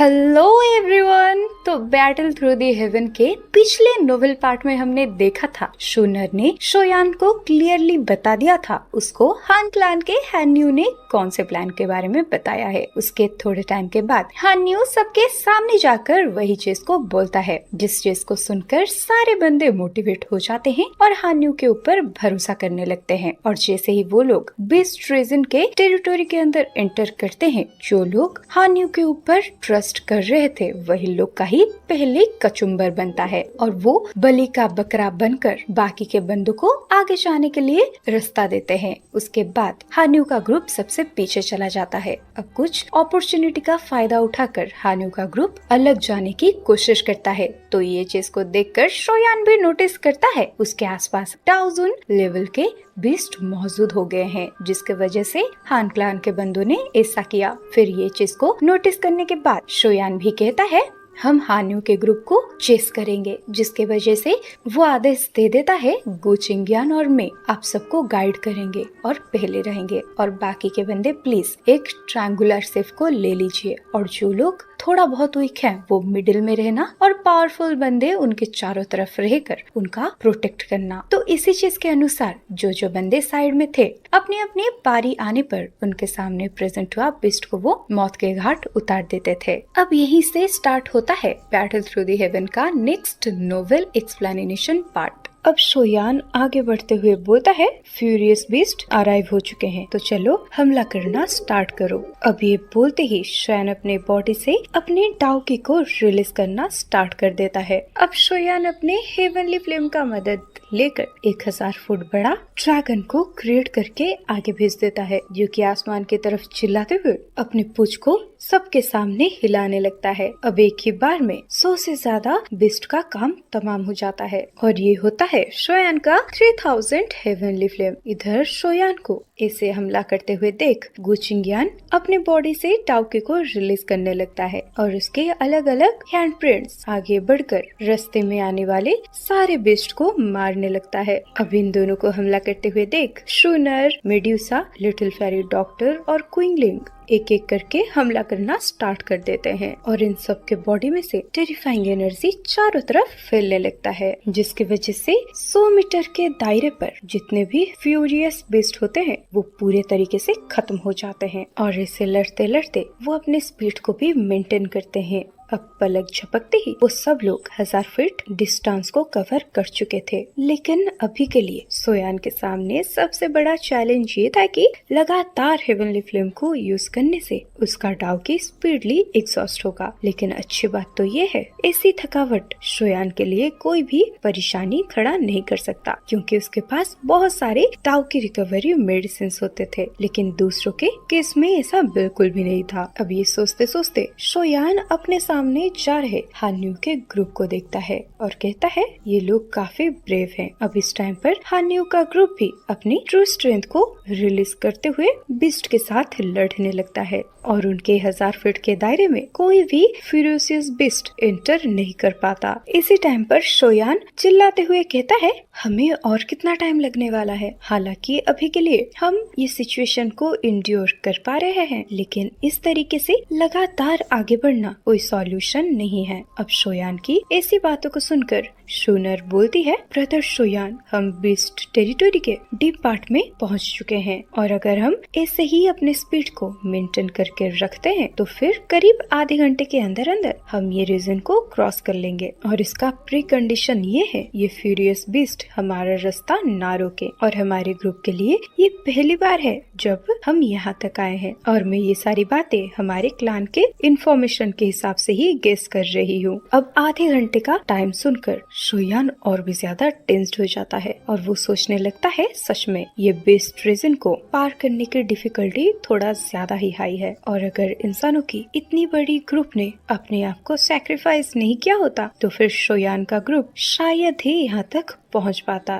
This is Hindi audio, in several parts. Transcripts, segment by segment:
Hello everyone. तो बैटल थ्रू द हेवन के पिछले नोवेल पार्ट में हमने देखा था शूनर ने शोयान को क्लियरली बता दिया था उसको हान क्लान के हान्यू ने कौन से प्लान के बारे में बताया है। उसके थोड़े टाइम के बाद हान्यू सबके सामने जाकर वही चीज को बोलता है, जिस चीज को सुनकर सारे बंदे मोटिवेट हो जाते हैं और हान्यू के ऊपर भरोसा करने लगते हैं। और जैसे ही वो लोग बीस्ट रीजन के टेरिटोरी के अंदर एंटर करते हैं, जो लोग हान्यू के ऊपर ट्रस्ट कर रहे थे वही लोग का ही पहले कचुम्बर बनता है और वो बलि का बकरा बनकर बाकी के बंदों को आगे जाने के लिए रास्ता देते हैं। उसके बाद हान्यू का ग्रुप सबसे पीछे चला जाता है। अब कुछ अपॉर्चुनिटी का फायदा उठाकर हान्यू का ग्रुप अलग जाने की कोशिश करता है। तो ये चीज को देखकर शोयान भी नोटिस करता है उसके आसपास 1000 लेवल के बीस्ट मौजूद हो गए हैं, जिसके वजह से हान क्लान के बंदों ने ऐसा किया। फिर ये चीज को नोटिस करने के बाद शोयान भी कहता है हम हान्यू के ग्रुप को चेस करेंगे, जिसके वजह से वो आदेश दे देता है गो चिंग्यान और मैं आप सबको गाइड करेंगे और पहले रहेंगे और बाकी के बंदे प्लीज एक ट्रायंगुलर सेफ को ले लीजिए और जो लोग थोड़ा बहुत वीक है वो मिडिल में रहना और पावरफुल बंदे उनके चारों तरफ रहकर उनका प्रोटेक्ट करना। तो इसी चीज के अनुसार जो बंदे साइड में थे अपनी अपनी पारी आने पर उनके सामने प्रेजेंट हुआ बिस्ट को वो मौत के घाट उतार देते थे। अब यहीं से स्टार्ट होता है बैटल थ्रू द हेवन का नेक्स्ट नोवेल एक्सप्लेनेशन पार्ट। अब शोयान आगे बढ़ते हुए बोलता है फ्यूरियस बीस्ट अराइव हो चुके हैं, तो चलो हमला करना स्टार्ट करो। अब ये बोलते ही शोयान अपने बॉडी से अपने डाउकी को रिलीज करना स्टार्ट कर देता है। अब शोयान अपने हेवनली फ्लेम का मदद लेकर 1000 फुट बड़ा ड्रैगन को क्रिएट करके आगे भेज देता है, जो कि आसमान की तरफ चिल्लाते हुए अपनी पूंछ को सबके सामने हिलाने लगता है। अब एक ही बार में 100 से ज्यादा बीस्ट का काम तमाम हो जाता है और ये होता है शोयान का 3000 हेवनली फ्लेम। इधर शोयान को ऐसे हमला करते हुए देख गो चिंग्यान अपने बॉडी से टाउकी को रिलीज करने लगता है और उसके अलग अलग हैंड प्रिंट्स आगे बढ़कर रास्ते में आने वाले सारे बीस्ट को मारने लगता है। अब इन दोनों को हमला करते हुए देख schooner, medusa, little fairy doctor और क्विंगलिंग एक एक करके हमला करना स्टार्ट कर देते हैं और इन सब के बॉडी में से टेरिफाइंग एनर्जी चारों तरफ फैलने लगता है, जिसकी वजह से 100 मीटर के दायरे पर जितने भी फ्यूरियस बीस्ट होते हैं वो पूरे तरीके से खत्म हो जाते हैं और इससे लड़ते लड़ते वो अपने स्पीड को भी मेंटेन करते हैं। अब पलक झपकते ही वो सब लोग 1000 फीट डिस्टेंस को कवर कर चुके थे, लेकिन अभी के लिए शोयान के सामने सबसे बड़ा चैलेंज ये था कि लगातार हेवनली फ्लेम को यूज करने से उसका डाउकी स्पीडली एग्जॉस्ट होगा। लेकिन अच्छी बात तो ये है ऐसी थकावट शोयान के लिए कोई भी परेशानी खड़ा नहीं कर सकता, क्योंकि उसके पास बहुत सारे डाउकी रिकवरी मेडिसिन होते थे। लेकिन दूसरों के केस में ऐसा बिल्कुल भी नहीं था। अब ये सोचते सोचते शोयान अपने सामने जा रहे हान्यू के ग्रुप को देखता है और कहता है ये लोग काफी ब्रेव हैं। अब इस टाइम पर हान्यू का ग्रुप भी अपनी ट्रू स्ट्रेंथ को रिलीज करते हुए बीस्ट के साथ लड़ने लगता है और उनके 1000 फीट के दायरे में कोई भी फ्यूरियस बीस्ट एंटर नहीं कर पाता। इसी टाइम पर शोयान चिल्लाते हुए कहता है हमें और कितना टाइम लगने वाला है। हालांकि अभी के लिए हम ये सिचुएशन को इंड्योर कर पा रहे हैं, लेकिन इस तरीके से लगातार आगे बढ़ना कोई सॉल्यूशन नहीं है। अब शोयान की ऐसी बातों को सुनकर शूनर बोलती है ब्रदर शोयान, हम बीस्ट टेरिटोरी के डीप पार्ट में पहुंच चुके हैं और अगर हम ऐसे ही अपने स्पीड को मेंटेन करके रखते हैं तो फिर करीब आधे घंटे के अंदर अंदर हम ये रीजन को क्रॉस कर लेंगे और इसका प्री कंडीशन ये है ये फ्यूरियस बीस्ट हमारा रास्ता ना रोके। और हमारे ग्रुप के लिए ये पहली बार है जब हम यहाँ तक आए हैं और मैं ये सारी बातें हमारे क्लान के इंफॉर्मेशन के हिसाब से ही गेस कर रही हूँ। अब आधे घंटे का टाइम सुनकर शोयान और भी ज्यादा टेंस्ड हो जाता है और वो सोचने लगता है सच में ये बेस्ट रीजन को पार करने की डिफिकल्टी थोड़ा ज्यादा ही हाई है और अगर इंसानों की इतनी बड़ी ग्रुप ने अपने आप को सैक्रिफाइस नहीं किया होता तो फिर शोयान का ग्रुप शायद ही यहाँ तक पहुंच पाता।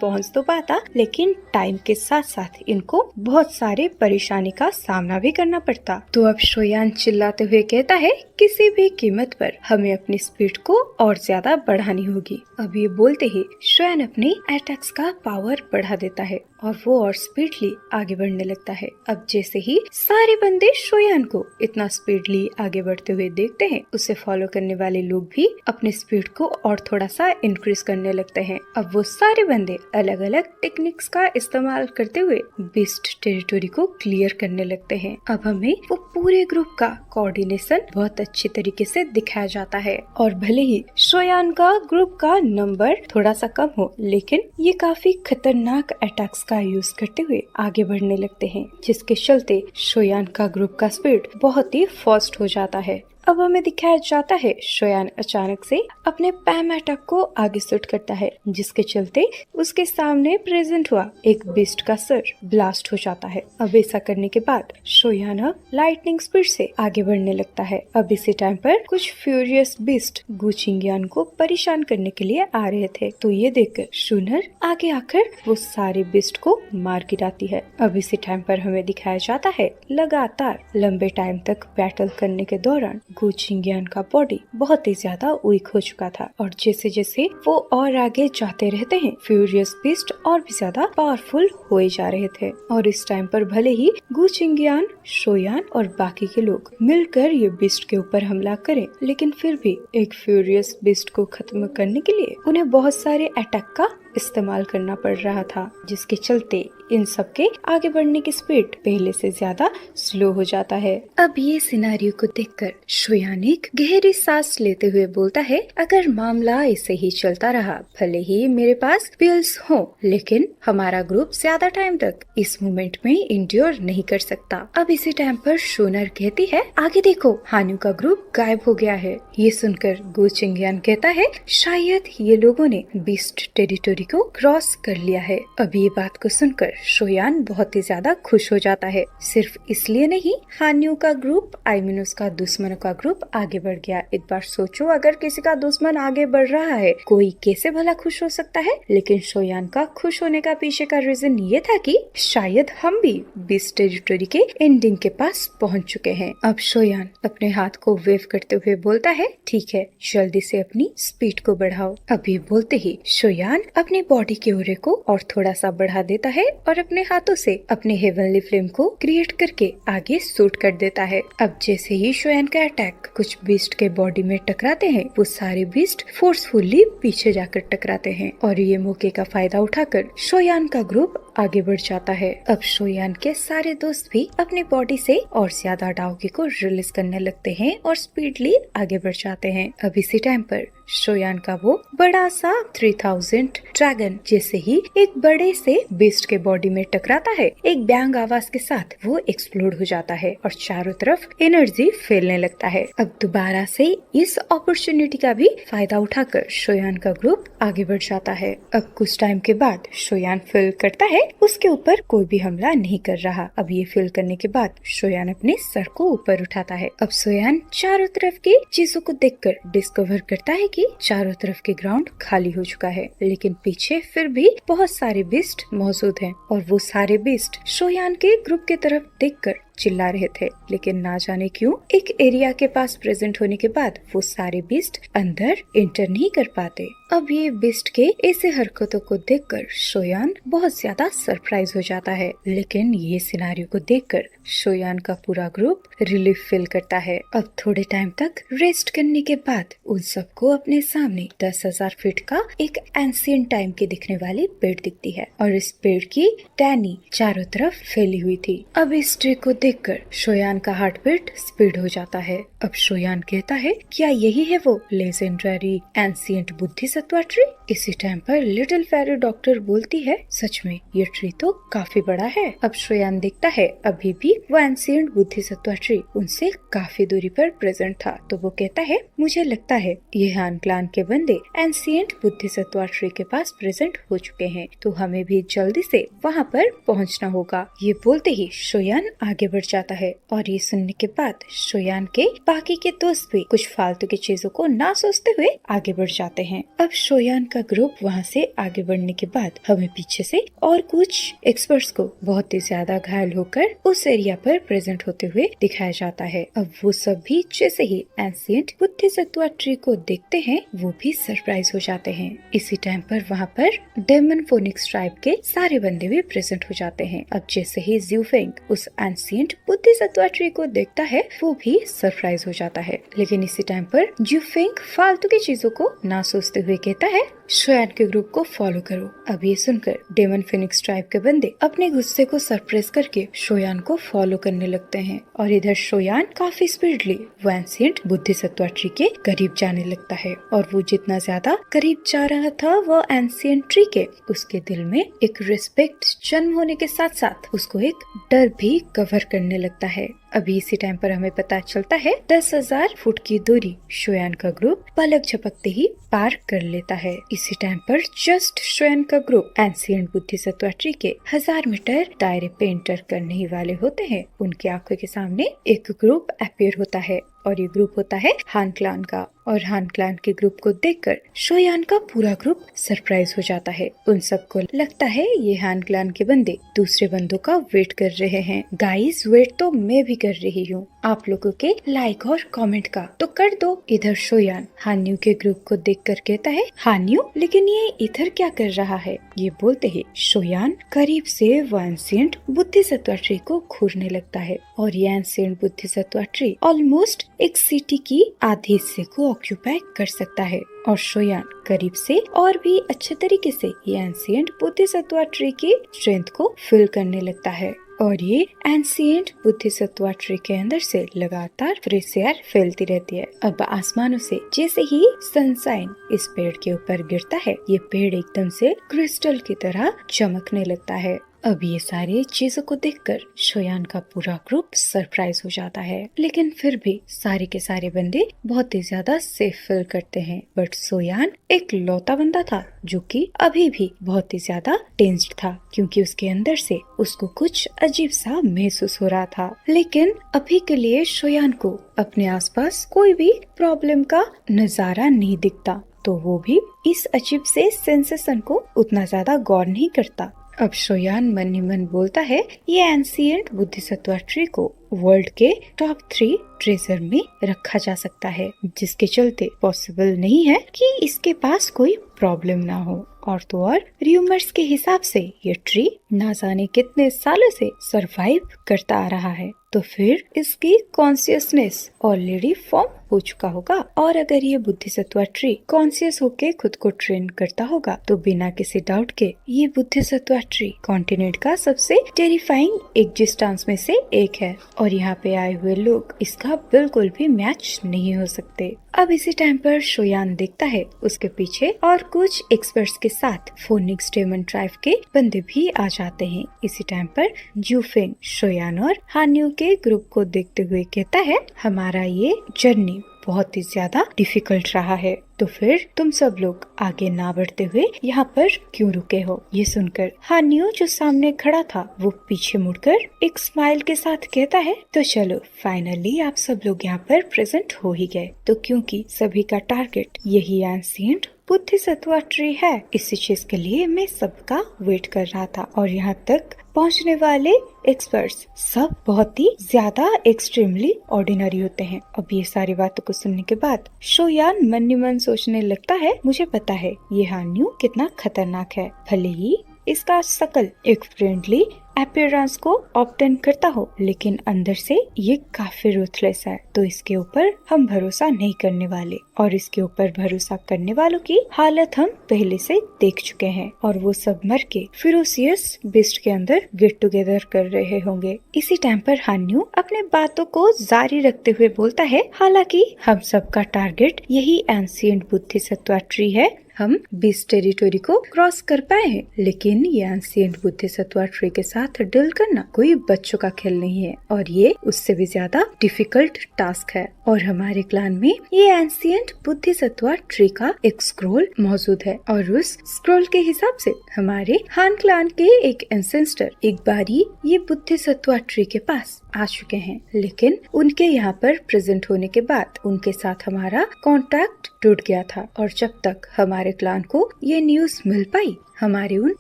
पहुंच तो पाता, लेकिन टाइम के साथ साथ इनको बहुत सारे परेशानी का सामना भी करना पड़ता। तो अब शोयान चिल्लाते हुए कहता है किसी भी कीमत पर हमें अपनी स्पीड को और ज्यादा बढ़ानी होगी। अब ये बोलते ही शोयान अपनी अटैक्स का पावर बढ़ा देता है और वो और स्पीडली आगे बढ़ने लगता है। अब जैसे ही सारे बंदे शोयान को इतना स्पीडली आगे बढ़ते हुए देखते हैं, उसे फॉलो करने वाले लोग भी अपने स्पीड को और थोड़ा सा इंक्रीज करने लगते हैं। अब वो सारे बंदे अलग अलग टेक्निक्स का इस्तेमाल करते हुए बीस्ट टेरिटोरी को क्लियर करने लगते हैं। अब हमें वो पूरे ग्रुप का कोऑर्डिनेशन बहुत अच्छी तरीके से दिखाया जाता है और भले ही शोयान का ग्रुप का नंबर थोड़ा सा कम हो, लेकिन ये काफी खतरनाक अटैक्स का यूज करते हुए आगे बढ़ने लगते हैं, जिसके चलते शोयान का ग्रुप का स्पीड बहुत ही फास्ट हो जाता है। अब हमें दिखाया जाता है शोयान अचानक से अपने पैम अटैक को आगे शूट करता है, जिसके चलते उसके सामने प्रेजेंट हुआ एक बीस्ट का सर ब्लास्ट हो जाता है। अब ऐसा करने के बाद शोयान अब लाइटनिंग स्पीड से आगे बढ़ने लगता है। अब इसी टाइम पर कुछ फ्यूरियस बीस्ट गु चिंगियान को परेशान करने के लिए आ रहे थे, तो ये देखकर शूनर आगे आकर वो सारे बीस्ट को मार गिराती है। अब इसी टाइम पर हमें दिखाया जाता है लगातार लंबे टाइम तक बैटल करने के दौरान गु चिंगियान का बॉडी बहुत ही ज्यादा वीक हो चुका था और जैसे जैसे वो और आगे जाते रहते हैं, फ्यूरियस बीस्ट और भी ज्यादा पावरफुल हुए जा रहे थे। और इस टाइम पर भले ही गु चिंगियान, शोयान और बाकी के लोग मिलकर ये बीस्ट के ऊपर हमला करें, लेकिन फिर भी एक फ्यूरियस बीस्ट को खत्म करने के लिए उन्हें बहुत सारे अटैक का इस्तेमाल करना पड़ रहा था, जिसके चलते इन सब के आगे बढ़ने की स्पीड पहले से ज्यादा स्लो हो जाता है। अब ये सिनेरियो को देखकर शोयान एक गहरी सांस लेते हुए बोलता है, अगर मामला ऐसे ही चलता रहा, भले ही मेरे पास पिल्स हो, लेकिन हमारा ग्रुप ज्यादा टाइम तक इस मोमेंट में इंड्योर नहीं कर सकता। अब इसी टाइम पर शोनर कहती है, आगे देखो, हान्यू का ग्रुप गायब हो गया है। ये सुनकर गु चिंगियान कहता है, शायद ये लोगों ने बीस्ट टेरिटोरी को क्रॉस कर लिया है। अब ये बात को सुनकर शोयान बहुत ही ज्यादा खुश हो जाता है। सिर्फ इसलिए नहीं, हान्यू का ग्रुप, आई मीन उसका दुश्मनों का ग्रुप आगे बढ़ गया। एक बार सोचो, अगर किसी का दुश्मन आगे बढ़ रहा है, कोई कैसे भला खुश हो सकता है। लेकिन शोयान का खुश होने का पीछे का रीजन ये था कि शायद हम भी बीस्ट टेरिटोरी के एंडिंग के पास पहुंच चुके हैं। अब शोयान अपने हाथ को वेव करते हुए बोलता है, ठीक है, जल्दी से अपनी स्पीड को बढ़ाओ। अभी बोलते ही शोयान अपनी बॉडी के ओरे को और थोड़ा सा बढ़ा देता है और अपने हाथों से अपने हेवनली फ्लेम को क्रिएट करके आगे शूट कर देता है। अब जैसे ही शोयान का अटैक कुछ बीस्ट के बॉडी में टकराते हैं, वो सारे बीस्ट फोर्सफुली पीछे जाकर टकराते हैं और ये मौके का फायदा उठाकर शोयान का ग्रुप आगे बढ़ जाता है। अब शोयान के सारे दोस्त भी अपनी बॉडी से और ज्यादा डाउगी को रिलीज करने लगते हैं और स्पीडली आगे बढ़ जाते हैं। अब इसी टाइम पर शोयान का वो बड़ा सा 3000 ड्रैगन जैसे ही एक बड़े से बीस्ट के बॉडी में टकराता है, एक बैंग आवाज के साथ वो एक्सप्लोड हो जाता है और चारों तरफ एनर्जी फैलने लगता है। अब दोबारा से इस अपॉर्चुनिटी का भी फायदा उठाकर शोयान का ग्रुप आगे बढ़ जाता है। अब कुछ टाइम के बाद शोयान फील करता है उसके ऊपर कोई भी हमला नहीं कर रहा। अब ये फील करने के बाद शोयान अपने सर को ऊपर उठाता है। अब शोयान चारों तरफ की चीजों को देखकर डिस्कवर करता है कि चारों तरफ के ग्राउंड खाली हो चुका है, लेकिन पीछे फिर भी बहुत सारे बीस्ट मौजूद हैं और वो सारे बीस्ट शोयान के ग्रुप की तरफ देखकर चिल्ला रहे थे, लेकिन ना जाने क्यों एक एरिया के पास प्रेजेंट होने के बाद वो सारे बीस्ट अंदर एंटर नहीं कर पाते। अब ये बीस्ट के ऐसे हरकतों को देखकर शोयान बहुत ज्यादा सरप्राइज हो जाता है, लेकिन ये सिनेरियो को देखकर शोयान का पूरा ग्रुप रिलीफ फील करता है। अब थोड़े टाइम तक रेस्ट करने के बाद उन सबको अपने सामने 10,000 फीट का एक एंशिएंट टाइम की दिखने वाली पेड़ दिखती है और इस पेड़ की टहनी चारों तरफ फैली हुई थी। अब इस ट्री को देखकर शोयान का हार्ट बीट स्पीड हो जाता है। अब शोयान कहता है, क्या यही है वो लेजेंडरी एंशिएंट बुद्धिसत्व ट्री? इसी टाइम पर लिटिल फेरी डॉक्टर बोलती है, सच में ये ट्री तो काफी बड़ा है। अब शोयान देखता है अभी भी वो एंशिएंट बुद्धिसत्व ट्री उनसे काफी दूरी पर प्रेजेंट था, तो वो कहता है, मुझे लगता है ये हान क्लान के बंदे एंशिएंट बुद्धिसत्व ट्री के पास प्रेजेंट हो चुके हैं, तो हमें भी जल्दी से वहाँ पर पहुँचना होगा। ये बोलते ही शोयान आगे बढ़ जाता है और ये सुनने के बाद शोयान के बाकी के दोस्त भी कुछ फालतू की चीजों को ना सोचते हुए आगे बढ़ जाते हैं। अब शोयान का ग्रुप वहाँ से आगे बढ़ने के बाद हमें पीछे से और कुछ एक्सपर्ट्स को बहुत ही ज्यादा घायल होकर उस एरिया पर प्रेजेंट होते हुए दिखाया जाता है। अब वो सब भी जैसे ही एंशिएंट बोधिसत्व ट्री को देखते हैं वो भी सरप्राइज हो जाते हैं। इसी टाइम पर वहाँ पर डेमन फोनिक्स ट्राइब के सारे बंदे भी प्रेजेंट हो जाते हैं। अब जैसे ही ज़्यूफेंग उस एंशिएंट बोधिसत्व ट्री को देखता है वो भी सरप्राइज हो जाता है। लेकिन इसी टाइम पर ज़्यूफेंग फालतू की चीजों को ना सोचते हुए कहता है शोयान के ग्रुप को फॉलो करो। अब ये सुनकर डेमन फिनिक्स ट्राइब के बंदे अपने गुस्से को सरप्रेस करके शोयान को फॉलो करने लगते हैं और इधर शोयान काफी स्पीडली वो एंशिएंट बोधिसत्व ट्री के करीब जाने लगता है और वो जितना ज्यादा करीब जा रहा था वो एंशिएंट ट्री के, उसके दिल में एक रिस्पेक्ट जन्म होने के साथ साथ उसको एक डर भी कवर करने लगता है। अभी इसी टाइम पर हमें पता चलता है 10,000 फुट की दूरी शोयान का ग्रुप पलक झपकते ही पार कर लेता है। इसी टाइम पर जस्ट शोयान का ग्रुप एंशिएंट बोधिसत्व ट्री के 1000 मीटर दायरे पे एंटर करने ही वाले होते हैं। उनकी आंखों के सामने एक ग्रुप अपीयर होता है और ये ग्रुप होता है हान क्लान का। और हान क्लान के ग्रुप को देखकर शोयान का पूरा ग्रुप सरप्राइज हो जाता है। उन सबको लगता है ये हान क्लान के बंदे दूसरे बंदों का वेट कर रहे हैं। गाइस वेट तो मैं भी कर रही हूँ आप लोगों के लाइक और कमेंट का, तो कर दो। इधर शोयान हान्यू के ग्रुप को देखकर कहता है हान्यू लेकिन ये इधर क्या कर रहा है। ये बोलते ही शोयान करीब से वो एंशिएंट बोधिसत्व ट्री को घूरने लगता है और ये एंशिएंट बोधिसत्व ट्री ऑलमोस्ट एक सिटी की आधे हिस्से को ऑक्यूपाई कर सकता है और शोयान करीब से और भी अच्छे तरीके से ये एंशिएंट बोधिसत्व ट्री की स्ट्रेंथ को फिल करने लगता है और ये एंशिएंट बोधिसत्व ट्री के अंदर से लगातार फ्रेश एयर फैलती रहती है। अब आसमानों से जैसे ही सनशाइन इस पेड़ के ऊपर गिरता है ये पेड़ एकदम से क्रिस्टल की तरह चमकने लगता है। अब ये सारी चीजों को देखकर शोयान का पूरा ग्रुप सरप्राइज हो जाता है, लेकिन फिर भी सारे के सारे बंदे बहुत ही ज्यादा सेफ फील करते हैं। बट शोयान एक लौता बंदा था जो कि अभी भी बहुत ही ज्यादा टेंस्ड था क्योंकि उसके अंदर से उसको कुछ अजीब सा महसूस हो रहा था। लेकिन अभी के लिए शोयान को अपने आसपास कोई भी प्रॉब्लम का नजारा नहीं दिखता, तो वो भी इस अजीब से सेंसेशन को उतना ज्यादा गौर नहीं करता। अब शोयान मन ही मन बोलता है ये एंशिएंट बोधिसत्व ट्री को वर्ल्ड के टॉप 3 ट्रेजर में रखा जा सकता है, जिसके चलते पॉसिबल नहीं है कि इसके पास कोई प्रॉब्लम ना हो। और तो और र्यूमर्स के हिसाब से ये ट्री ना जाने कितने सालों से सरवाइव करता आ रहा है, तो फिर इसकी कॉन्शियसनेस ऑलरेडी फॉर्म हो चुका होगा। और अगर ये बोधिसत्व ट्री कॉन्शियस होके खुद को ट्रेन करता होगा तो बिना किसी डाउट के ये बोधिसत्व ट्री कॉन्टिनेंट का सबसे टेरिफाइंग एग्जिस्टेंस में से एक है और यहाँ पे आए हुए लोग इसका बिल्कुल भी मैच नहीं हो सकते। अब इसी टाइम पर शोयान देखता है उसके पीछे और कुछ एक्सपर्ट्स के साथ फोनिक्स डेमन ट्राइब के बंदे भी आ जाते हैं। इसी टाइम पर ज़्यूफेंग शोयान और हान्यू के ग्रुप को देखते हुए कहता है हमारा ये जर्नी बहुत ही ज्यादा डिफिकल्ट रहा है, तो फिर तुम सब लोग आगे ना बढ़ते हुए यहाँ पर क्यों रुके हो। ये सुनकर हान्यू जो सामने खड़ा था वो पीछे मुड़कर एक स्माइल के साथ कहता है तो चलो फाइनली आप सब लोग यहाँ पर प्रेजेंट हो ही गए। तो क्योंकि सभी का टारगेट यही एंशिएंट बोधिसत्व ट्री है, इसी चीज के लिए मैं सबका वेट कर रहा था और यहाँ तक पहुँचने वाले एक्सपर्ट्स सब बहुत ही ज्यादा एक्सट्रीमली ऑर्डिनरी होते हैं। अब ये सारी बातों को सुनने के बाद शोयान मन ही मन सोचने लगता है मुझे पता है ये हान्यू कितना खतरनाक है, भले ही इसका शकल एक फ्रेंडली अपीयरेंस को ऑब्टेन करता हो लेकिन अंदर से ये काफी रूथलेस है, तो इसके ऊपर हम भरोसा नहीं करने वाले और इसके ऊपर भरोसा करने वालों की हालत हम पहले से देख चुके हैं और वो सब मर के फिरोसियस बिस्ट के अंदर गेट टुगेदर कर रहे होंगे। इसी टाइम पर हान्यू अपने बातों को जारी रखते हुए बोलता है हालांकि हम सब का टारगेट यही एंशिएंट बोधिसत्व ट्री है, हम 20 टेरिटोरी को क्रॉस कर पाए हैं, लेकिन ये एंशिएंट बुद्धिसत्वा ट्री के साथ डील करना कोई बच्चों का खेल नहीं है और ये उससे भी ज्यादा डिफिकल्ट टास्क है। और हमारे क्लान में ये एंशिएंट बुद्धिसत्वा ट्री का एक स्क्रोल मौजूद है और उस स्क्रोल के हिसाब से हमारे हान क्लान के एक एंसेस्टर एक बारी ये बुद्धिसत्वा ट्री के पास आ चुके हैं, लेकिन उनके यहाँ पर प्रेजेंट होने के बाद उनके साथ हमारा कांटेक्ट टूट गया था। और जब तक हमारे क्लान को ये न्यूज मिल पाई, हमारे उन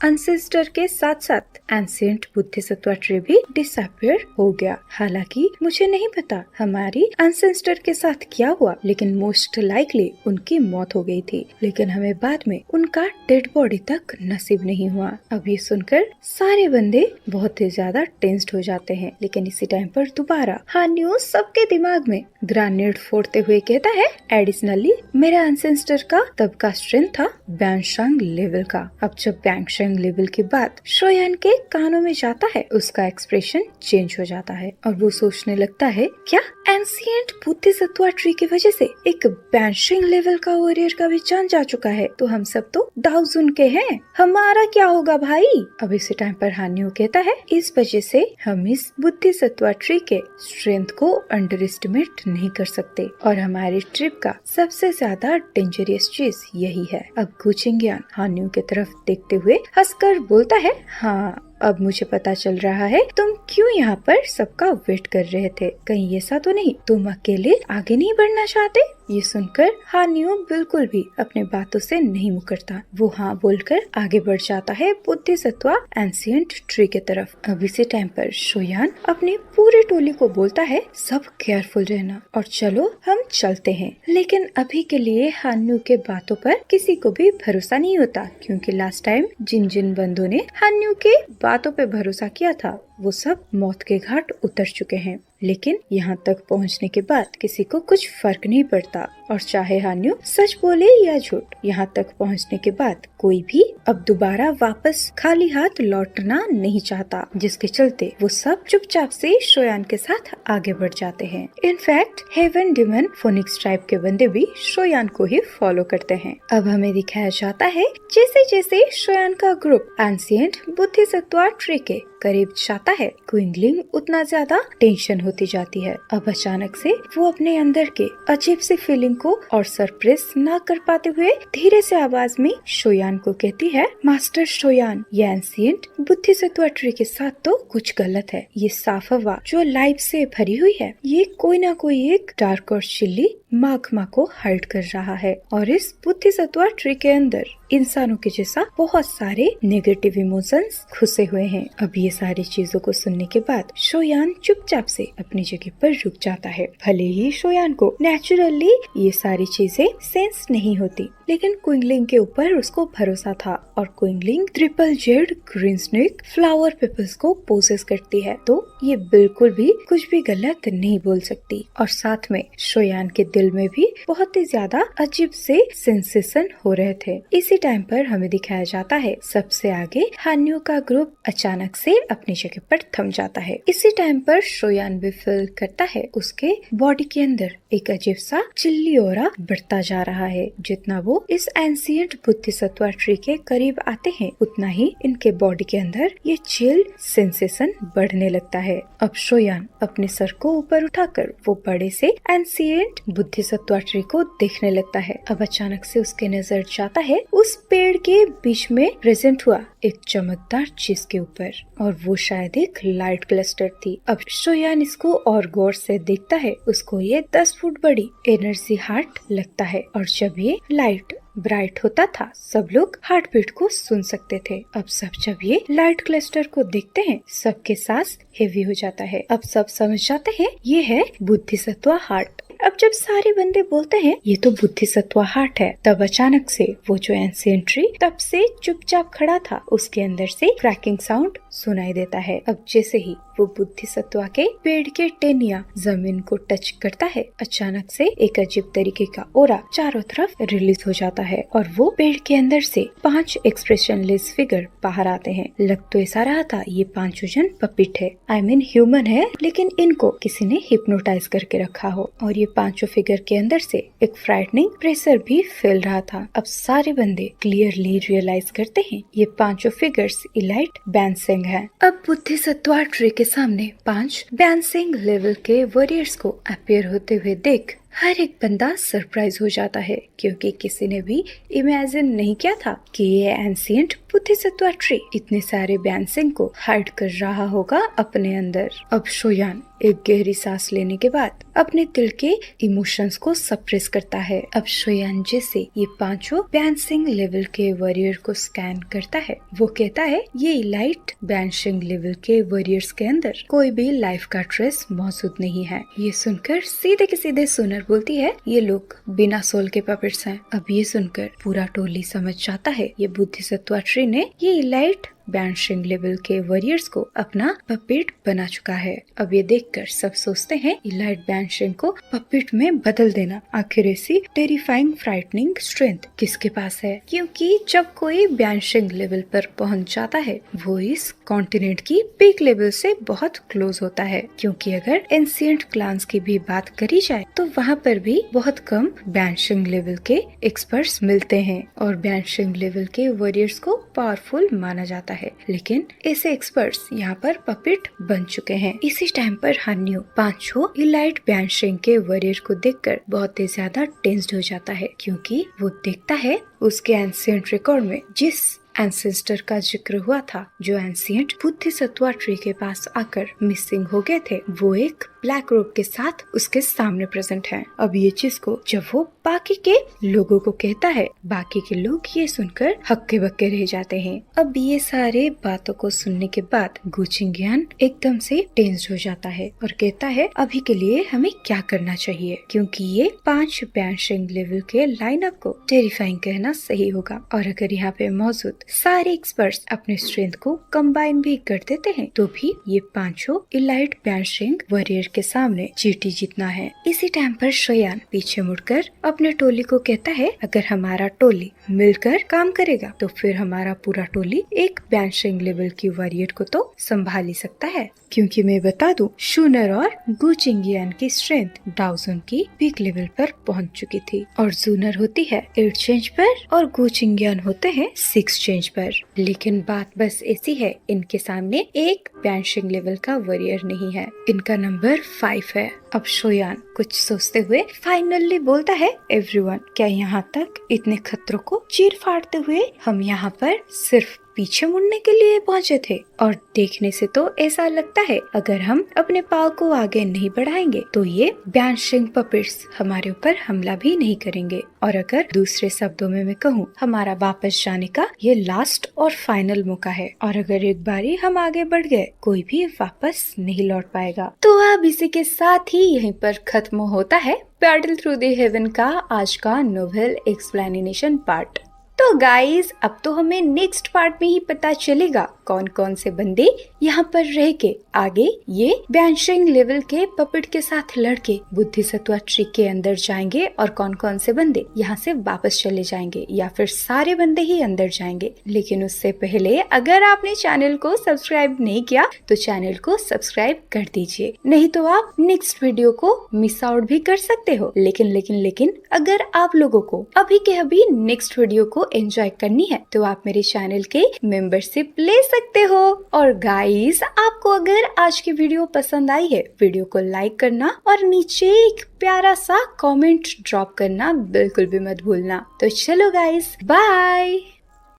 एंसेस्टर के साथ साथ एंशिएंट बुद्धिसत्वा ट्री भी डिसअपियर हो गया। हालांकि मुझे नहीं पता हमारी एंसेस्टर के साथ क्या हुआ, लेकिन मोस्ट लाइकली उनकी मौत हो गई थी, लेकिन हमें बाद में उनका डेड बॉडी तक नसीब नहीं हुआ। अब ये सुनकर सारे बंदे बहुत ही ज्यादा टेंस्ड हो जाते हैं, लेकिन इसी टाइम पर दोबारा हान्यू सबके दिमाग में ग्रेनेड फोड़ते हुए कहता है, एडिशनली मेरा एंसेस्टर का तब का स्ट्रेंथ था बैंशांग लेवल का। अब जब बैंशांग लेवल की बात शोयान के कानों में जाता है, उसका एक्सप्रेशन चेंज हो जाता है और वो सोचने लगता है, क्या एंशिएंट बुद्धिसत्वा ट्री की वजह से एक बैंशिंग लेवल का वॉरियर का भी जान जा चुका है, तो हम सब तो डाउजन के हैं, हमारा क्या होगा भाई। अब इसी टाइम पर हान्यू कहता है, इस वजह से हम इस बुद्धिसत्वा ट्री के स्ट्रेंथ को अंडर एस्टिमेट नहीं कर सकते और हमारी ट्रिप का सबसे ज्यादा डेंजरस चीज यही है। अब गुचिंग्यान हान्यू की तरफ देखते हुए हंसकर बोलता है, हाँ अब मुझे पता चल रहा है तुम क्यों यहाँ पर सबका वेट कर रहे थे, कहीं ऐसा तो नहीं तुम अकेले आगे नहीं बढ़ना चाहते। ये सुनकर हान्यू बिल्कुल भी अपने बातों से नहीं मुकरता, वो हाँ बोलकर आगे बढ़ जाता है बुद्धिसत्वा एंशिएंट ट्री के तरफ। अब इसी टाइम पर शोयान अपनी पूरी टोली को बोलता है, सब केयरफुल रहना और चलो हम चलते हैं। लेकिन अभी के लिए हान्यू के बातों पर किसी को भी भरोसा नहीं होता, क्योंकि लास्ट टाइम जिन जिन बंदों ने हान्यू के बातों पे भरोसा किया था वो सब मौत के घाट उतर चुके हैं। लेकिन यहाँ तक पहुँचने के बाद किसी को कुछ फर्क नहीं पड़ता और चाहे हान्यू सच बोले या झूठ, यहाँ तक पहुँचने के बाद कोई भी अब दोबारा वापस खाली हाथ लौटना नहीं चाहता, जिसके चलते वो सब चुपचाप से शोयान के साथ आगे बढ़ जाते हैं। In fact heaven demon phoenix tribe के बंदे भी शोयान को ही फॉलो करते हैं। अब हमें दिखाया जाता है जैसे जैसे शोयान का ग्रुप एंशिएंट बुद्धिसत्वा ट्री के करीब जाता है, क्विंगलिंग उतना ज्यादा टेंशन होती जाती है। अब अचानक से वो अपने अंदर के अजीब सी फीलिंग को और सरप्रेस ना कर पाते हुए धीरे से आवाज में शोयान को कहती है, मास्टर शोयान, ये एंशिएंट बुद्धिसत्वा ट्री के साथ तो कुछ गलत है। ये साफ हवा जो लाइफ से भरी हुई है, ये कोई ना कोई एक डार्क और चिल्ली मागमा को हाइड कर रहा है और इस बुद्धिसत्वा ट्री के अंदर इंसानों के जैसा बहुत सारे नेगेटिव इमोशंस घुसे हुए हैं। अब ये सारी चीजों को सुनने के बाद शोयान चुपचाप से अपनी जगह पर रुक जाता है। भले ही शोयान को नेचुरली ये सारी चीजें सेंस नहीं होती, लेकिन क्विंगलिंग के ऊपर उसको भरोसा था और Qingling triple jade green snake flower पेपल्स को पोसेस करती है, तो ये बिल्कुल भी कुछ भी गलत नहीं बोल सकती। और साथ में शोयान के दिल में भी बहुत ही ज्यादा अजीब से सेंसेशन हो रहे थे। इसी टाइम पर हमें दिखाया जाता है सबसे आगे हान्यू का ग्रुप अचानक से अपनी जगह पर थम जाता है। इसी टाइम पर शोयान भी फील करता है उसके बॉडी के अंदर एक अजीब सा चिल्ली ऑरा बढ़ता जा रहा है। जितना वो इस एंशिएंट बुद्धिसत्वा ट्री के करीब आते हैं, उतना ही इनके बॉडी के अंदर ये चिल सेंसेशन बढ़ने लगता है। अब शोयान अपने सर को ऊपर उठाकर वो बड़े से एंशिएंट बुद्धिसत्वा ट्री को देखने लगता है। अब अचानक से उसके नजर जाता है उस पेड़ के बीच में प्रेजेंट हुआ एक चमकदार चीज के ऊपर, और वो शायद एक लाइट क्लस्टर थी। अब शोयान इसको और गौर से देखता है, उसको ये 10 फुट बड़ी एनर्जी हार्ट लगता है और जब ये लाइट ब्राइट होता था सब लोग हार्ट बीट को सुन सकते थे। अब सब जब ये लाइट क्लस्टर को देखते हैं, सबके सांस हेवी हो जाता है। अब सब समझ जाते हैं ये है बुद्धिसत्वा हार्ट। अब जब सारे बंदे बोलते हैं ये तो बुद्धिसत्वा हार्ट है, तब अचानक से वो जो एंशिएंट ट्री तब से चुपचाप खड़ा था, उसके अंदर से क्रैकिंग साउंड सुनाई देता है। अब जैसे ही वो बुद्धिसत्वा के पेड़ के टहनियाँ जमीन को टच करता है। अचानक से एक अजीब तरीके का ओरा चारों तरफ रिलीज हो जाता है और वो पेड़ के अंदर से 5 एक्सप्रेशनलेस फिगर बाहर आते हैं। लग तो ऐसा रहा था ये 5 जन पपिट है, I mean ह्यूमन है, लेकिन इनको किसी ने हिप्नोटाइज करके रखा हो। और ये 5 फिगर के अंदर से एक फ्राइटनिंग प्रेशर भी फैल रहा था। अब सारे बंदे क्लियरली रियलाइज करते हैं ये 5 फिगर्स इलाइट बैंसिंग है। अब बुद्धिसत्वा ट्री के सामने 5 बैंसिंग लेवल के वॉरियर्स को अपीयर होते हुए देख हर एक बंदा सरप्राइज हो जाता है, क्योंकि किसी ने भी इमेजिन नहीं किया था कि ये एंशिएंट बुद्धिसत्वा ट्री इतने सारे बैंसिंग को हाइड कर रहा होगा अपने अंदर। अब शोयान एक गहरी सांस लेने के बाद अपने दिल के इमोशंस को सप्रेस करता है। अब शोयान जैसे ये 5 बैंसिंग लेवल के वॉरियर को स्कैन करता है, वो कहता है ये इलाइट बैंसिंग लेवल के वॉरियर्स के अंदर कोई भी लाइफ का ट्रेस मौजूद नहीं है। ये सुनकर सीधे के सीधे सुनर बोलती है ये लोग बिना सोल के पपेट्स हैं। अब ये सुनकर पूरा टोली समझ जाता है ये बुद्धिसत्वा ट्री ने ये इलाइट बैंशिंग लेवल के वॉरियर्स को अपना पपेट बना चुका है। अब ये देखकर सब सोचते हैं इलाइट बैंशिंग को पपेट में बदल देना आखिर ऐसी टेरिफाइंग फ्राइटनिंग स्ट्रेंथ किसके पास है, क्योंकि जब कोई बैंशिंग लेवल पर पहुंच जाता है वो इस कॉन्टिनेंट की पीक लेवल से बहुत क्लोज होता है। क्योंकि अगर एंशिएंट क्लान्स की भी बात करी जाए तो वहाँ पर भी बहुत कम बैंशिंग लेवल के एक्सपर्ट्स मिलते हैं और बैंशिंग लेवल के वॉरियर्स को पावरफुल माना जाता है, लेकिन ऐसे एक्सपर्ट्स यहाँ पर पपेट बन चुके हैं। इसी टाइम पर हान्यू 5 इलाइट बैंशिंग के वॉरियर को देखकर बहुत ही ज्यादा टेंस्ड हो जाता है, क्योंकि वो देखता है उसके एंशिएंट रिकॉर्ड में जिस एंसेस्टर का जिक्र हुआ था, जो एंशिएंट बुद्धिसत्वा ट्री के पास आकर मिसिंग हो गए थे, वो एक ब्लैक रोब के साथ उसके सामने प्रेजेंट है। अब ये चीज को जब वो बाकी के लोगों को कहता है, बाकी के लोग ये सुनकर हक्के बक्के रह जाते हैं। अब ये सारे बातों को सुनने के बाद गुचिंगियान एकदम से टेंस्ड हो जाता है और कहता है अभी के लिए हमें क्या करना चाहिए, क्योंकि ये 5 बैंशिंग लेवल के लाइनअप को टेरिफाइंग कहना सही होगा। और अगर यहाँ पे मौजूद सारे एक्सपर्ट्स अपने स्ट्रेंथ को कंबाइन भी कर देते हैं तो भी ये 5 इलाइट बैंशिंग वॉरियर के सामने चींटी जितना है। इसी टाइम पर शोयान पीछे मुड़कर अपने टोली को कहता है अगर हमारा टोली मिलकर काम करेगा तो फिर हमारा पूरा टोली एक बैंशिंग लेवल की वॉरियर को तो संभाल ही सकता है। क्योंकि मैं बता दूं, शूनर और गुचिंगियान की स्ट्रेंथ डाउजन की पीक लेवल पर पहुंच चुकी थी और जूनर होती है 8 चेंज पर और गुचिंगियान होते हैं 6 चेंज पर। लेकिन बात बस ऐसी है, इनके सामने एक बैंशिंग लेवल का वॉरियर नहीं है, इनका नंबर 5 है। अब शोयान कुछ सोचते हुए फाइनली बोलता है एवरीवन, क्या यहाँ तक इतने खतरों को चीर फाड़ते हुए हम यहाँ पर सिर्फ पीछे मुड़ने के लिए पहुँचे थे? और देखने से तो ऐसा लगता है अगर हम अपने पाव को आगे नहीं बढ़ाएंगे तो ये बैंशिंग पपेट्स हमारे ऊपर हमला भी नहीं करेंगे। और अगर दूसरे शब्दों में मैं कहूँ, हमारा वापस जाने का ये लास्ट और फाइनल मौका है और अगर एक बारी हम आगे बढ़ गए कोई भी वापस नहीं लौट पाएगा। तो अब इसी के साथ ही यहीं पर खत्म होता है बैटल थ्रू द हेवन का आज का नोवेल एक्सप्लेनेशन पार्ट। तो गाइज अब तो हमें नेक्स्ट पार्ट में ही पता चलेगा कौन कौन से बंदे यहाँ पर रह के आगे ये बैंशिंग लेवल के पपेट के साथ लड़के बुद्धिसत्वा ट्री के अंदर जाएंगे और कौन कौन से बंदे यहाँ से वापस चले जाएंगे या फिर सारे बंदे ही अंदर जाएंगे। लेकिन उससे पहले अगर आपने चैनल को सब्सक्राइब नहीं किया तो चैनल को सब्सक्राइब कर दीजिए, नहीं तो आप नेक्स्ट वीडियो को मिस आउट भी कर सकते हो। लेकिन अगर आप लोगों को अभी के अभी नेक्स्ट वीडियो को एंजॉय करनी है तो आप मेरे चैनल के मेंबरशिप ले सकते हो। और गाइस आपको अगर आज की वीडियो पसंद आई है, वीडियो को लाइक करना और नीचे एक प्यारा सा कमेंट ड्रॉप करना बिल्कुल भी मत भूलना। तो चलो गाइस, बाय।